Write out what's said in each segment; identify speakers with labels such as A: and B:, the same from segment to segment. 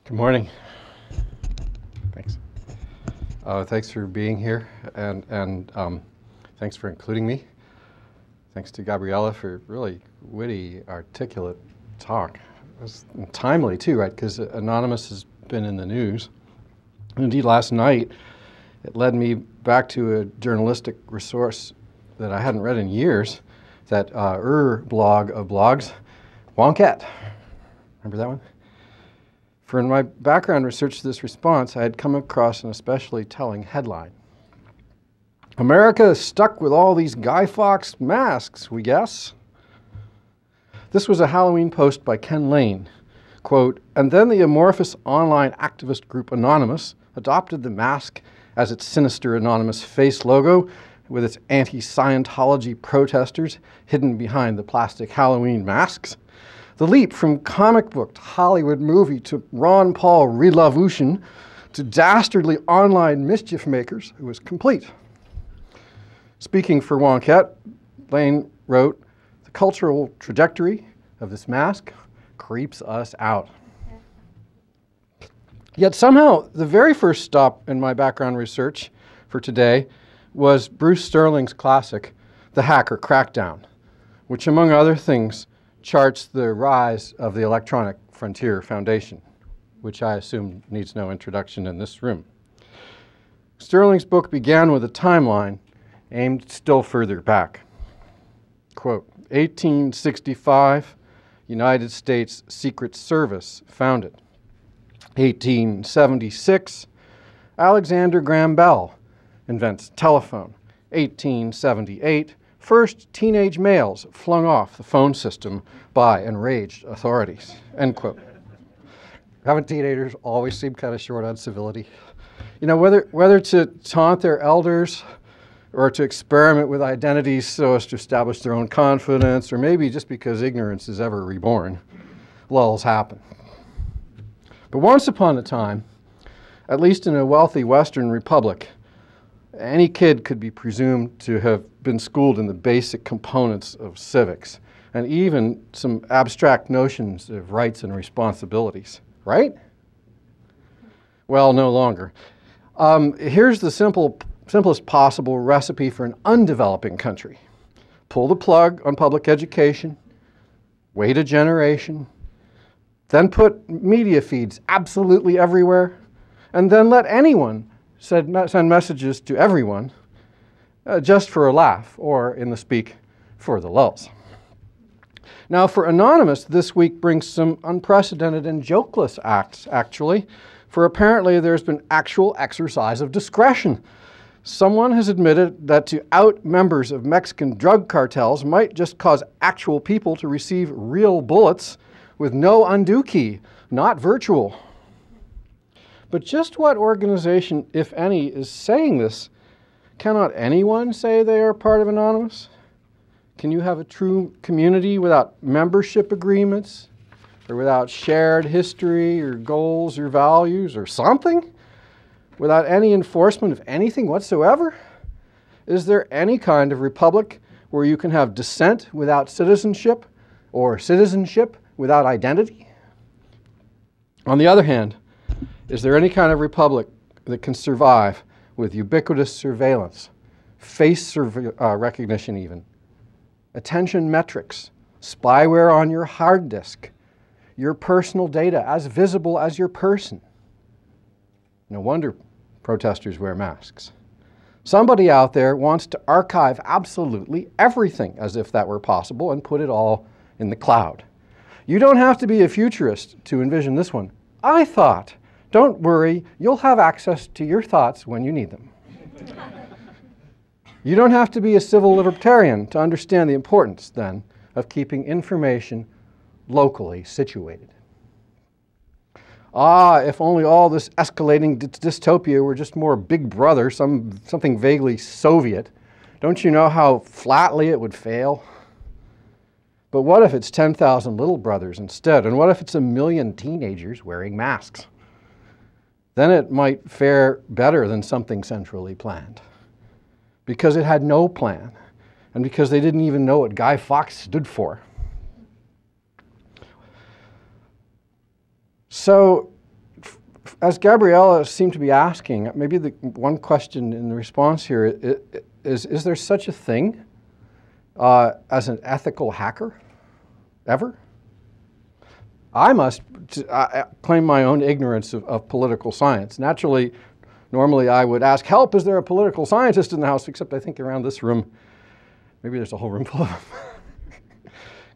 A: Good morning. Thanks. Thanks for being here, and thanks for including me. Thanks to Gabriella for really witty, articulate talk. It was timely too, right? Because Anonymous has been in the news. Indeed, last night it led me back to a journalistic resource that I hadn't read in years. That blog of blogs, Wonkette. Remember that one? For in my background research to this response, I had come across an especially telling headline. America is stuck with all these Guy Fawkes masks, we guess. This was a Halloween post by Ken Lane. Quote, and then the amorphous online activist group Anonymous adopted the mask as its sinister anonymous face logo with its anti-Scientology protesters hidden behind the plastic Halloween masks. The leap from comic book to Hollywood movie to Ron Paul Relovution to dastardly online mischief makers was complete. Speaking for Wonkette, Lane wrote, the cultural trajectory of this mask creeps us out. Yet somehow, the very first stop in my background research for today was Bruce Sterling's classic, The Hacker Crackdown, which among other things charts the rise of the Electronic Frontier Foundation, which I assume needs no introduction in this room. Sterling's book began with a timeline aimed still further back. Quote, 1865, United States Secret Service founded. 1876, Alexander Graham Bell invents telephone. 1878, first teenage males flung off the phone system by enraged authorities, end quote. Haven't teenagers always seemed kind of short on civility? You know, whether to taunt their elders or to experiment with identities so as to establish their own confidence, or maybe just because ignorance is ever reborn, lulls happen. But once upon a time, at least in a wealthy Western republic, any kid could be presumed to have been schooled in the basic components of civics and even some abstract notions of rights and responsibilities, right? Well, no longer. Here's the simplest possible recipe for an undeveloping country. Pull the plug on public education, wait a generation, then put media feeds absolutely everywhere, and then let anyone send messages to everyone just for a laugh, or in the speak, for the lulz. Now for Anonymous, this week brings some unprecedented and jokeless acts, actually, for apparently there's been actual exercise of discretion. Someone has admitted that to out members of Mexican drug cartels might just cause actual people to receive real bullets with no undo key, not virtual. But just what organization, if any, is saying this? Cannot anyone say they are part of Anonymous? Can you have a true community without membership agreements, or without shared history, or goals, or values, or something? Without any enforcement of anything whatsoever? Is there any kind of republic where you can have dissent without citizenship, or citizenship without identity? On the other hand, is there any kind of republic that can survive with ubiquitous surveillance, face recognition even, attention metrics, spyware on your hard disk, your personal data as visible as your person? No wonder protesters wear masks. Somebody out there wants to archive absolutely everything as if that were possible and put it all in the cloud. You don't have to be a futurist to envision this one. I thought. Don't worry, you'll have access to your thoughts when you need them. You don't have to be a civil libertarian to understand the importance, then, of keeping information locally situated. Ah, if only all this escalating dystopia were just more Big Brother, something vaguely Soviet. Don't you know how flatly it would fail? But what if it's 10,000 little brothers instead? And what if it's 1 million teenagers wearing masks? Then it might fare better than something centrally planned. Because it had no plan, and because they didn't even know what Guy Fawkes stood for. So as Gabriella seemed to be asking, maybe the one question in the response here is there such a thing as an ethical hacker, ever? I must claim my own ignorance of political science. Naturally, normally I would ask, help, is there a political scientist in the house? Except I think around this room, maybe there's a whole room full of them.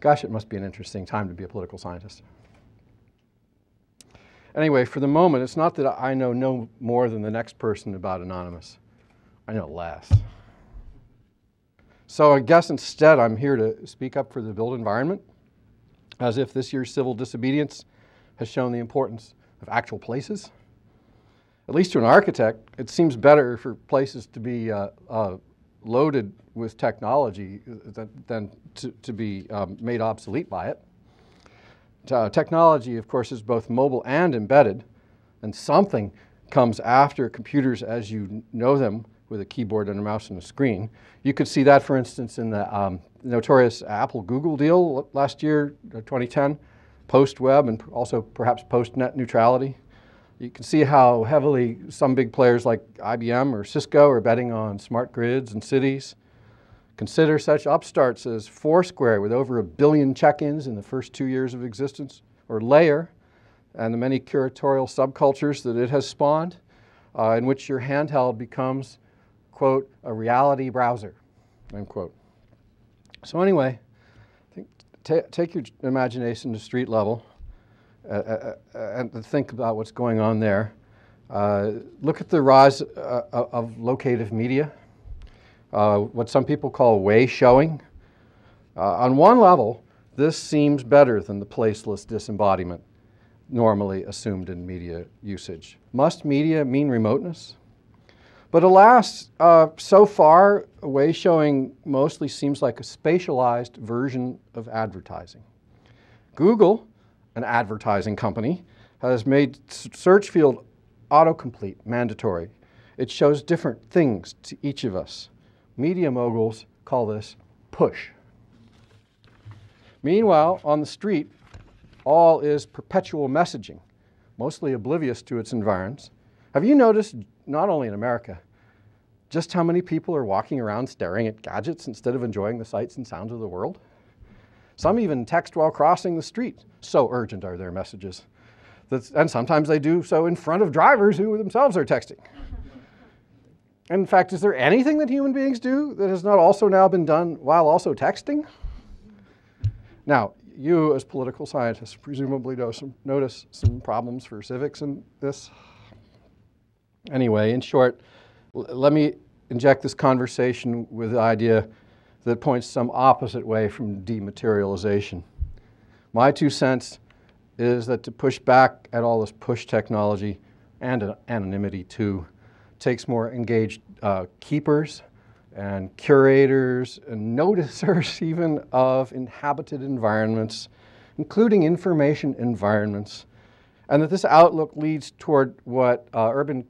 A: Gosh, it must be an interesting time to be a political scientist. Anyway, for the moment, it's not that I know no more than the next person about Anonymous. I know less. So I guess instead I'm here to speak up for the built environment, as if this year's civil disobedience has shown the importance of actual places. At least to an architect, it seems better for places to be loaded with technology than to be made obsolete by it. Technology, of course, is both mobile and embedded, and something comes after computers as you know them with a keyboard and a mouse and a screen. You could see that, for instance, in the notorious Apple-Google deal last year, 2010, post-web and also perhaps post-net neutrality. You can see how heavily some big players like IBM or Cisco are betting on smart grids and cities. Consider such upstarts as Foursquare with over 1 billion check-ins in the first 2 years of existence, or Layer and the many curatorial subcultures that it has spawned, in which your handheld becomes, quote, a reality browser, end quote. So anyway, take your imagination to street level and think about what's going on there. Look at the rise of locative media, what some people call way showing. On one level, this seems better than the placeless disembodiment normally assumed in media usage. Must media mean remoteness? But alas, so far, way showing mostly seems like a spatialized version of advertising. Google, an advertising company, has made search field autocomplete mandatory. It shows different things to each of us. Media moguls call this push. Meanwhile, on the street, all is perpetual messaging, mostly oblivious to its environs. Have you noticed, not only in America, just how many people are walking around staring at gadgets instead of enjoying the sights and sounds of the world? Some even text while crossing the street. So urgent are their messages. And sometimes they do so in front of drivers who themselves are texting. In fact, is there anything that human beings do that has not also now been done while also texting? Now, you as political scientists presumably notice some problems for civics in this. Anyway, in short, let me inject this conversation with the idea that points some opposite way from dematerialization. My 2 cents is that to push back at all this push technology and anonymity too takes more engaged keepers and curators and noticers even of inhabited environments, including information environments, and that this outlook leads toward what urban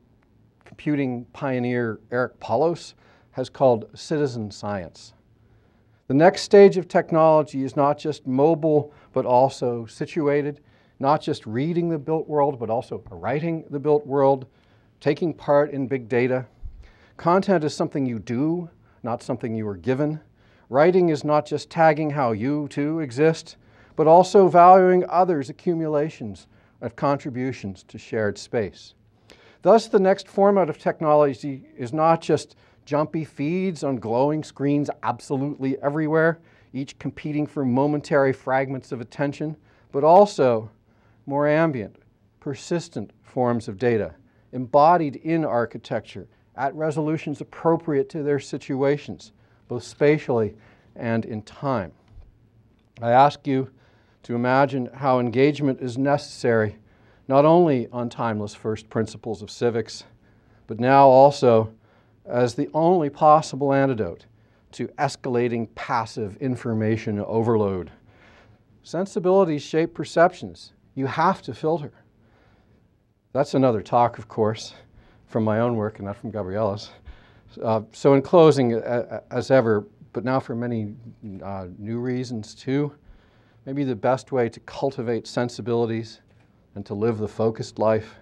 A: computing pioneer Eric Paulos has called citizen science. The next stage of technology is not just mobile, but also situated, not just reading the built world, but also writing the built world, taking part in big data. Content is something you do, not something you are given. Writing is not just tagging how you too exist, but also valuing others' accumulations of contributions to shared space. Thus, the next format of technology is not just jumpy feeds on glowing screens absolutely everywhere, each competing for momentary fragments of attention, but also more ambient, persistent forms of data, embodied in architecture at resolutions appropriate to their situations, both spatially and in time. I ask you to imagine how engagement is necessary, not only on timeless first principles of civics, but now also as the only possible antidote to escalating passive information overload. Sensibilities shape perceptions. You have to filter. That's another talk, of course, from my own work and not from Gabriella's. So in closing, as ever, but now for many new reasons too, maybe the best way to cultivate sensibilities and to live the focused life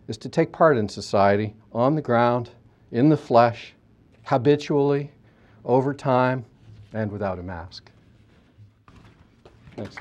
A: is to take part in society on the ground, in the flesh, habitually, over time, and without a mask. Thanks.